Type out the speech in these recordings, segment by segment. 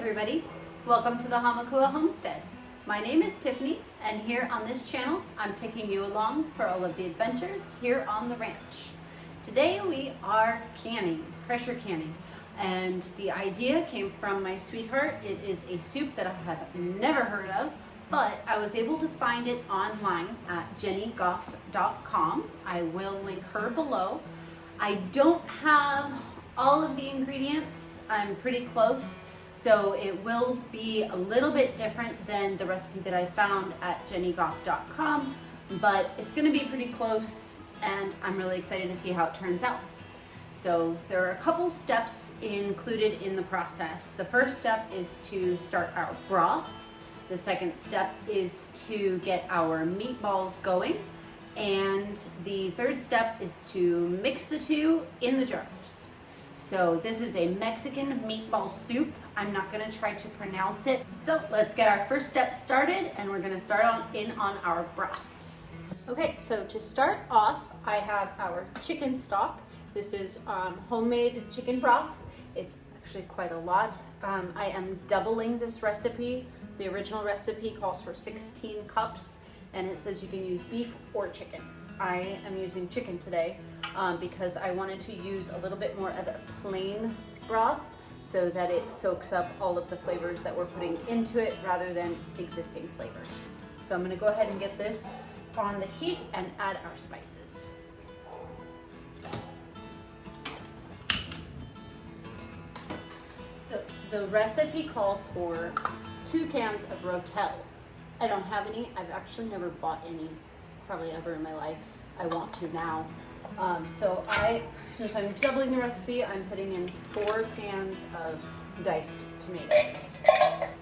everybody, welcome to the Hamakua Homestead. My name is Tiffany, and here on this channel I'm taking you along for all of the adventures here on the ranch. Today we are canning, pressure canning, and the idea came from my sweetheart. It is a soup that I have never heard of, but I was able to find it online at jennygoff.com. I will link her below. I don't have all of the ingredients. I'm pretty close, so it will be a little bit different than the recipe that I found at jennygoff.com, but it's going to be pretty close, and I'm really excited to see how it turns out. So there are a couple steps included in the process. The first step is to start our broth. The second step is to get our meatballs going. And the third step is to mix the two in the jars. So this is a Mexican meatball soup. I'm not going to try to pronounce it. So let's get our first step started, and we're going to start on our broth. Okay, so to start off, I have our chicken stock. This is homemade chicken broth. It's actually quite a lot. I am doubling this recipe. The original recipe calls for 16 cups, and it says you can use beef or chicken. I am using chicken today because I wanted to use a little bit more of a plain broth so that it soaks up all of the flavors that we're putting into it rather than existing flavors. So I'm going to go ahead and get this on the heat and add our spices. So the recipe calls for 2 cans of Rotel. I don't have any. I've actually never bought any, probably ever in my life. I want to now. Since I'm doubling the recipe, I'm putting in 4 cans of diced tomatoes.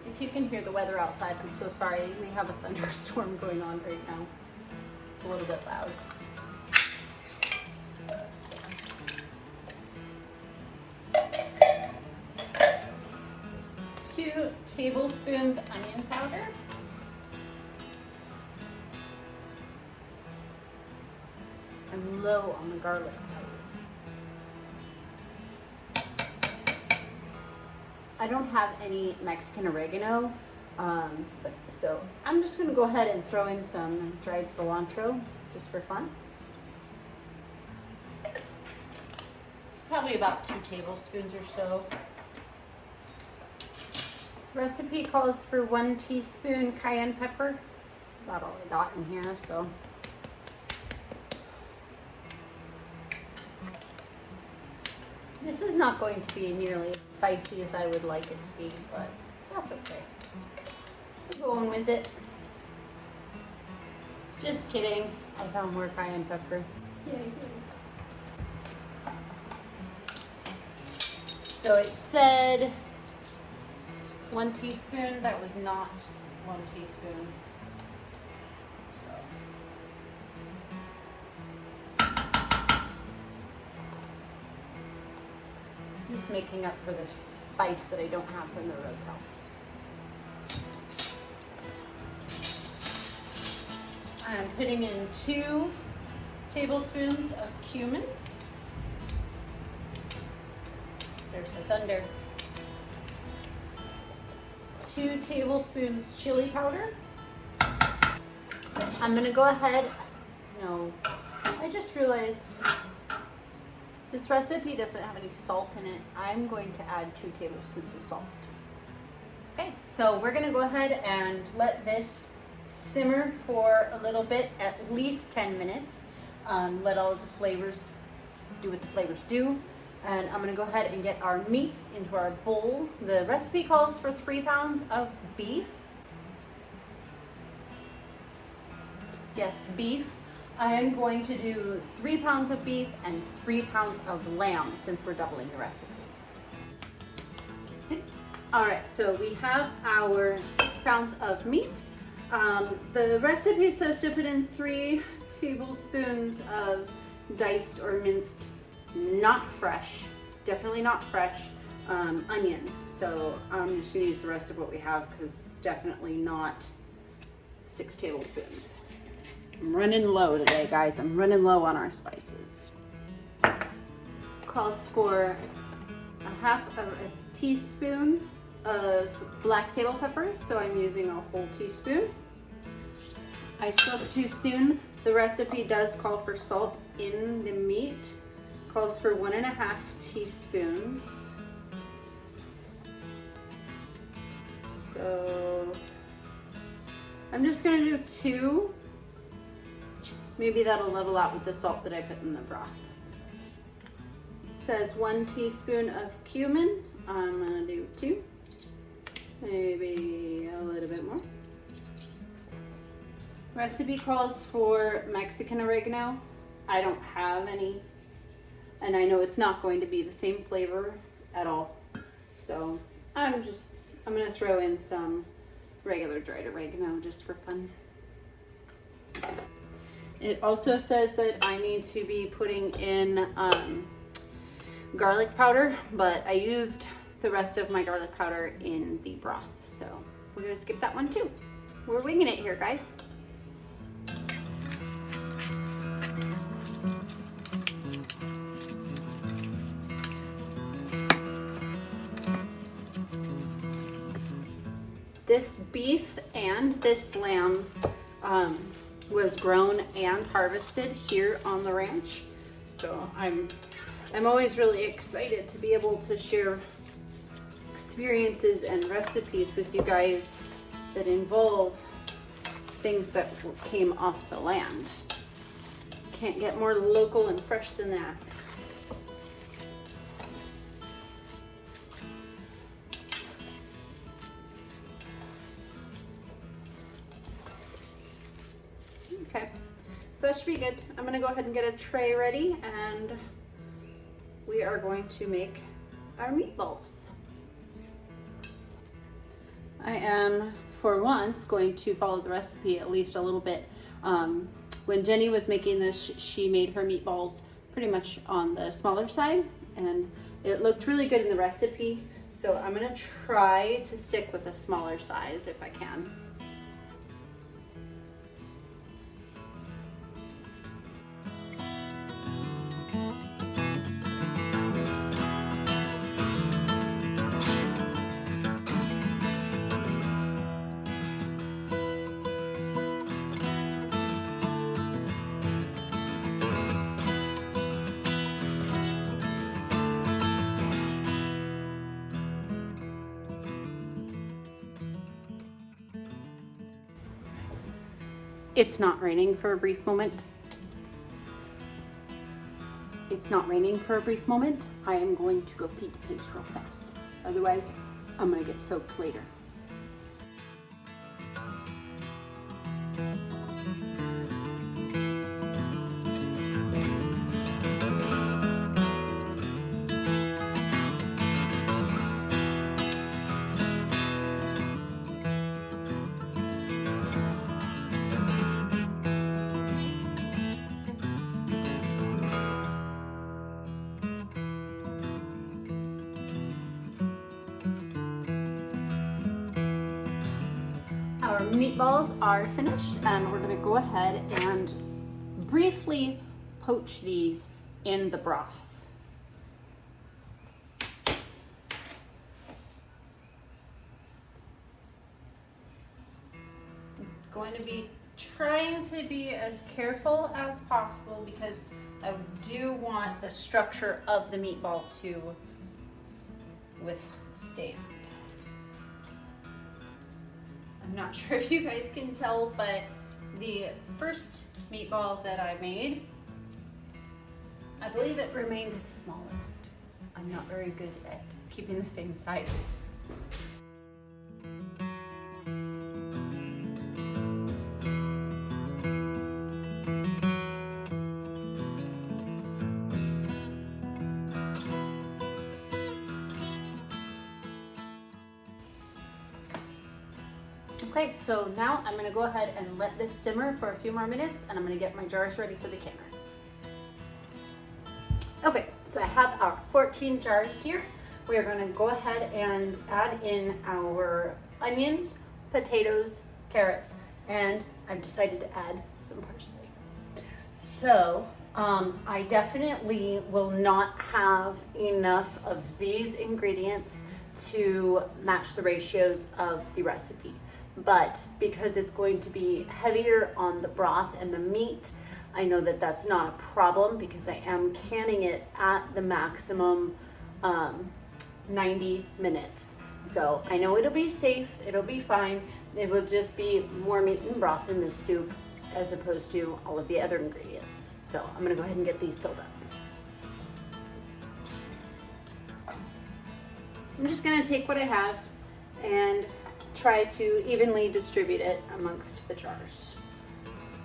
If you can hear the weather outside, I'm so sorry. We have a thunderstorm going on right now. It's a little bit loud. Two tablespoons onion powder. I'm low on the garlic powder. I don't have any Mexican oregano, so I'm just going to go ahead and throw in some dried cilantro just for fun. It's probably about 2 tablespoons or so. Recipe calls for 1 teaspoon cayenne pepper. That's about all I got in here, so. This is not going to be nearly as spicy as I would like it to be, but that's okay. We're going with it. Just kidding. I found more cayenne pepper. Yay. So it said 1 teaspoon. That was not 1 teaspoon. Just making up for the spice that I don't have from the Rotel. I'm putting in 2 tablespoons of cumin. There's the thunder. 2 tablespoons chili powder. So I'm gonna go ahead. No, I just realized this recipe doesn't have any salt in it. I'm going to add 2 tablespoons of salt. Okay, so we're gonna go ahead and let this simmer for a little bit, at least 10 minutes. Let all of the flavors do what the flavors do. And I'm gonna go ahead and get our meat into our bowl. The recipe calls for 3 pounds of beef. Yes, beef. I am going to do 3 pounds of beef and 3 pounds of lamb since we're doubling the recipe. Okay. All right, so we have our 6 pounds of meat. The recipe says to put in 3 tablespoons of diced or minced, not fresh, definitely not fresh, onions. So I'm just gonna use the rest of what we have because it's definitely not 6 tablespoons. I'm running low today, guys. I'm running low on our spices. Calls for a half of a teaspoon of black table pepper, so I'm using a whole teaspoon. I spoke too soon. The recipe does call for salt in the meat. Calls for 1.5 teaspoons. So I'm just gonna do 2. Maybe that'll level out with the salt that I put in the broth. It says 1 teaspoon of cumin. I'm gonna do 2. Maybe a little bit more. Recipe calls for Mexican oregano. I don't have any, and I know it's not going to be the same flavor at all. So I'm gonna throw in some regular dried oregano just for fun. It also says that I need to be putting in garlic powder, but I used the rest of my garlic powder in the broth, so we're gonna skip that one too. We're winging it here, guys. This beef and this lamb was grown and harvested here on the ranch, so I'm always really excited to be able to share experiences and recipes with you guys that involve things that came off the land. Can't get more local and fresh than that. Okay, so that should be good. I'm gonna go ahead and get a tray ready, and we are going to make our meatballs. I am, for once, going to follow the recipe at least a little bit. When Jenny was making this, she made her meatballs pretty much on the smaller side, and it looked really good in the recipe. So I'm gonna try to stick with a smaller size if I can. It's not raining for a brief moment. It's not raining for a brief moment. I am going to go feed the pigs real fast. Otherwise, I'm gonna get soaked later. Our meatballs are finished, and we're gonna go ahead and briefly poach these in the broth. I'm going to be trying to be as careful as possible because I do want the structure of the meatball to withstand. I'm not sure if you guys can tell, but the first meatball that I made, I believe it remained the smallest. I'm not very good at keeping the same sizes. Okay, so now I'm gonna go ahead and let this simmer for a few more minutes, and I'm gonna get my jars ready for the canner. Okay, so I have our 14 jars here. We are gonna go ahead and add in our onions, potatoes, carrots, and I've decided to add some parsley. So I definitely will not have enough of these ingredients to match the ratios of the recipe. But because it's going to be heavier on the broth and the meat, I know that that's not a problem because I am canning it at the maximum 90 minutes. So I know it'll be safe, it'll be fine. It will just be more meat and broth in this soup as opposed to all of the other ingredients. So I'm gonna go ahead and get these filled up. I'm just gonna take what I have and try to evenly distribute it amongst the jars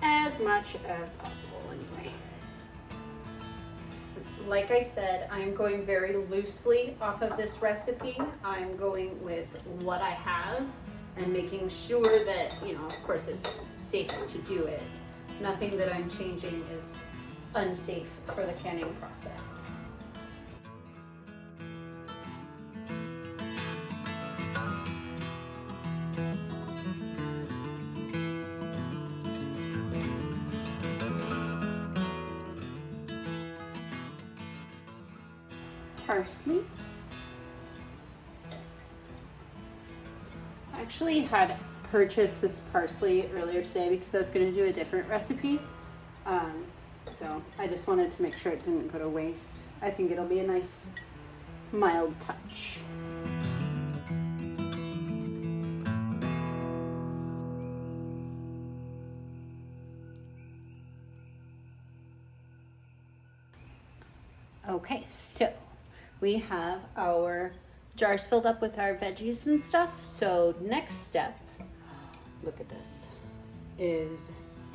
as much as possible anyway. Like I said, I'm going very loosely off of this recipe. I'm going with what I have and making sure that, you know, of course it's safe to do it. Nothing that I'm changing is unsafe for the canning process. Parsley. I actually had purchased this parsley earlier today because I was going to do a different recipe. So I just wanted to make sure it didn't go to waste. I think it'll be a nice mild touch. Okay, so we have our jars filled up with our veggies and stuff. So next step, look at this, is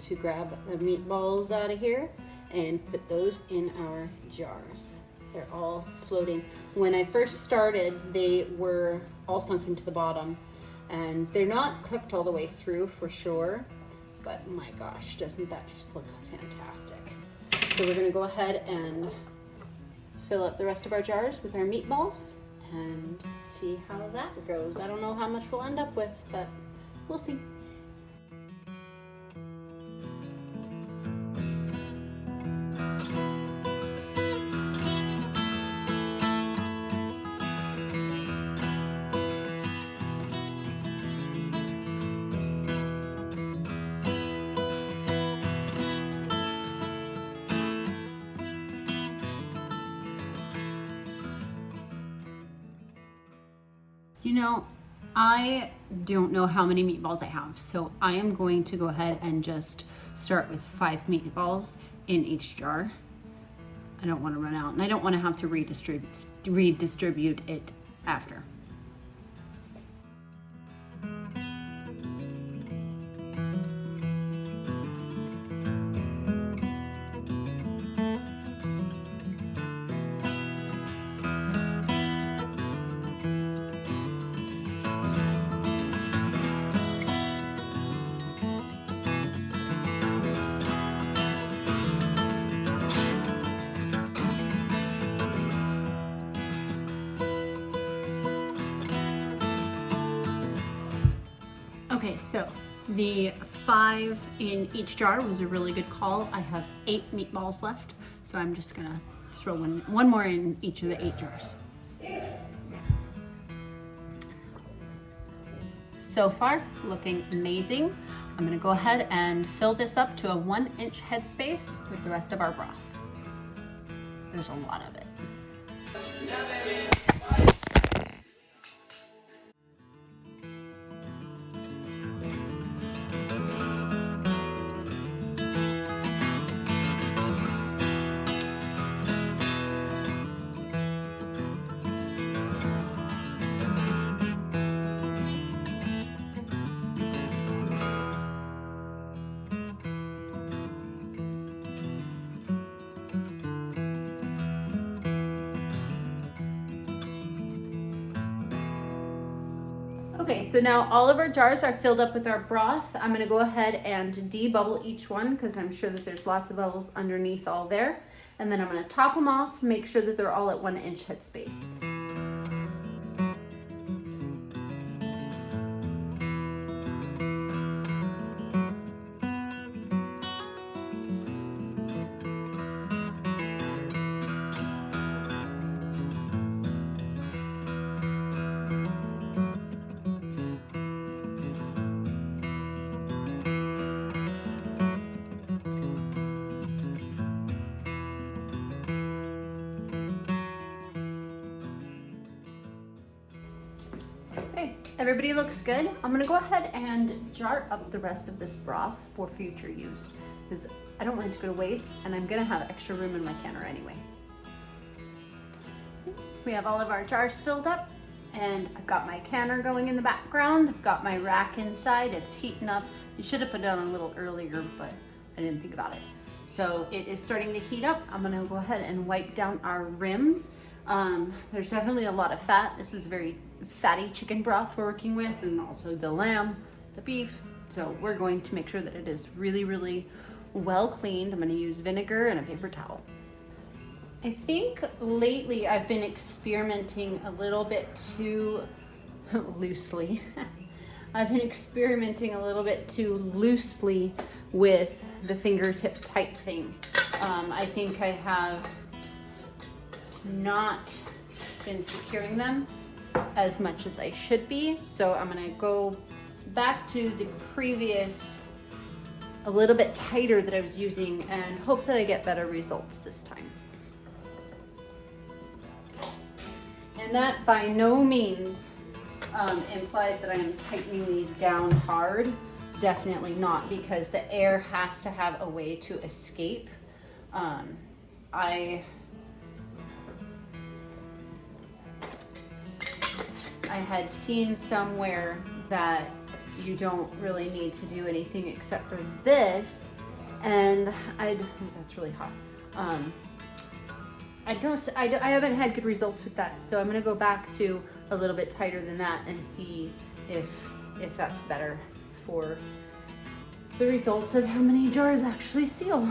to grab the meatballs out of here and put those in our jars. They're all floating. When I first started, they were all sunk into the bottom, and they're not cooked all the way through for sure, but my gosh, doesn't that just look fantastic? So we're gonna go ahead and fill up the rest of our jars with our meatballs and see how that goes. I don't know how much we'll end up with, but we'll see. You know, I don't know how many meatballs I have, so I am going to go ahead and just start with 5 meatballs in each jar. I don't want to run out, and I don't want to have to redistribute it after. Okay, so the 5 in each jar was a really good call. I have 8 meatballs left, so I'm just gonna throw one more in each of the 8 jars. So far, looking amazing. I'm gonna go ahead and fill this up to a 1-inch headspace with the rest of our broth. There's a lot of it. Okay, so now all of our jars are filled up with our broth. I'm gonna go ahead and debubble each one because I'm sure that there's lots of bubbles underneath all there. And then I'm gonna top them off, make sure that they're all at 1-inch headspace. Everybody looks good. I'm gonna go ahead and jar up the rest of this broth for future use because I don't want it to go to waste and I'm gonna have extra room in my canner anyway. We have all of our jars filled up and I've got my canner going in the background. I've got my rack inside, it's heating up. You should have put it on a little earlier, but I didn't think about it. So it is starting to heat up. I'm gonna go ahead and wipe down our rims. There's definitely a lot of fat. This is very fatty chicken broth we're working with, and also the lamb, the beef. So we're going to make sure that it is really, really well cleaned. I'm gonna use vinegar and a paper towel. I think lately I've been experimenting a little bit too loosely. I've been experimenting a little bit too loosely with the fingertip type thing. I think I have not been securing them as much as I should be. So I'm gonna go back to the previous, a little bit tighter that I was using and hope that I get better results this time. And that by no means implies that I am tightening these down hard. Definitely not, because the air has to have a way to escape. I had seen somewhere that you don't really need to do anything except for this, and that's really hot. I haven't had good results with that, so I'm gonna go back to a little bit tighter than that and see if that's better for the results of how many jars actually seal.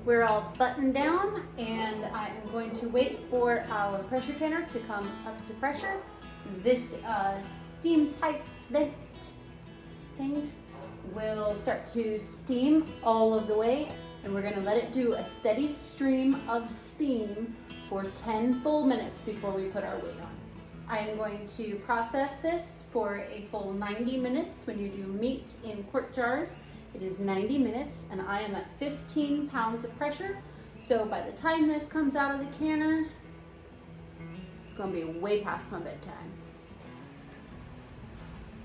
We're all buttoned down, and I am going to wait for our pressure canner to come up to pressure. This steam pipe vent thing will start to steam all of the way, and we're gonna let it do a steady stream of steam for 10 full minutes before we put our weight on. I am going to process this for a full 90 minutes. When you do meat in quart jars, it is 90 minutes, and I am at 15 pounds of pressure. So by the time this comes out of the canner, it's gonna be way past my bedtime.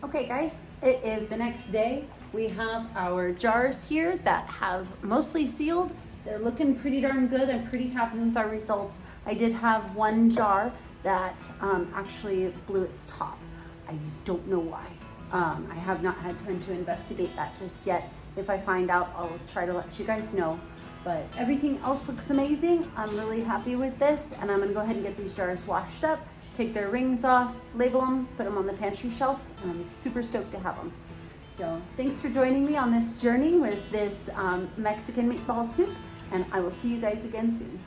Okay guys, it is the next day. We have our jars here that have mostly sealed. They're looking pretty darn good. I'm pretty happy with our results. I did have one jar that actually blew its top. I don't know why. I have not had time to investigate that just yet. If I find out, I'll try to let you guys know. But everything else looks amazing. I'm really happy with this, and I'm gonna go ahead and get these jars washed up, take their rings off, label them, put them on the pantry shelf, and I'm super stoked to have them. So thanks for joining me on this journey with this Mexican meatball soup, and I will see you guys again soon.